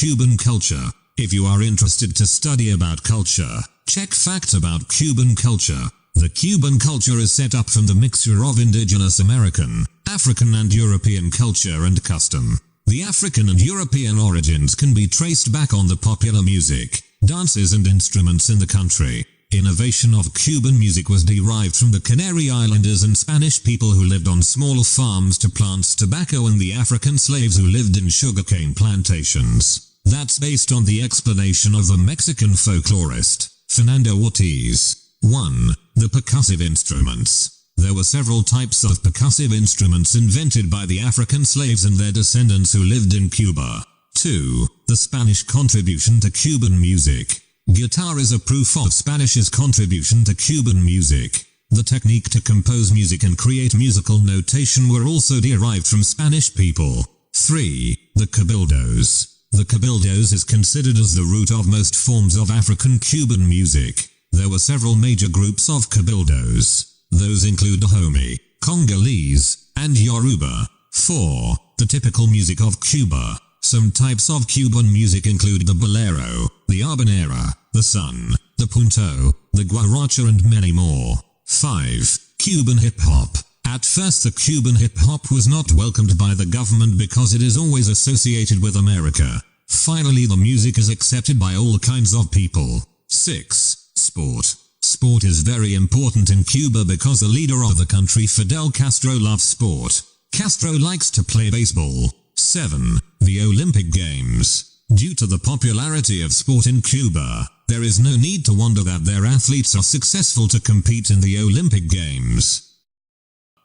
Cuban culture. If you are interested to study about culture, check facts about Cuban culture. The Cuban culture is set up from the mixture of indigenous American, African and European culture and custom. The African and European origins can be traced back on the popular music, dances and instruments in the country. Innovation of Cuban music was derived from the Canary Islanders and Spanish people who lived on small farms to plant tobacco and the African slaves who lived in sugarcane plantations. That's based on the explanation of the Mexican folklorist, Fernando Ortiz. 1. The percussive instruments. There were several types of percussive instruments invented by the African slaves and their descendants who lived in Cuba. 2. The Spanish contribution to Cuban music. Guitar is a proof of Spanish's contribution to Cuban music. The technique to compose music and create musical notation were also derived from Spanish people. 3. The cabildos. The cabildos is considered as the root of most forms of African Cuban music. There were several major groups of cabildos. Those include Dahomey, Congolese, and Yoruba. 4. The typical music of Cuba. Some types of Cuban music include the bolero, the habanera, the son, the punto, the guaracha and many more. 5. Cuban hip-hop. At first the Cuban hip-hop was not welcomed by the government because it is always associated with America. Finally the music is accepted by all kinds of people. 6. Sport. Sport is very important in Cuba because the leader of the country, Fidel Castro, loves sport. Castro likes to play baseball. 7. The Olympic Games. Due to the popularity of sport in Cuba, there is no need to wonder that their athletes are successful to compete in the Olympic Games.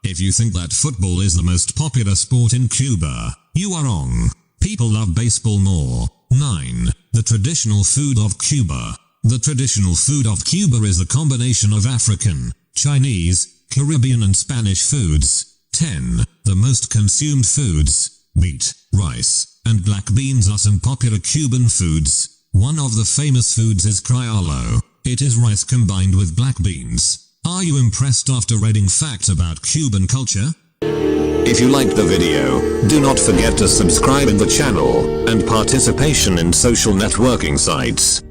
If you think that football is the most popular sport in Cuba, you are wrong. People love baseball more. 9. The traditional food of Cuba. The traditional food of Cuba is a combination of African, Chinese, Caribbean and Spanish foods. 10. The most consumed foods. Meat, rice, and black beans are some popular Cuban foods. One of the famous foods is criollo. It is rice combined with black beans. Are you impressed after reading facts about Cuban culture? If you liked the video, do not forget to subscribe in the channel, and participation in social networking sites.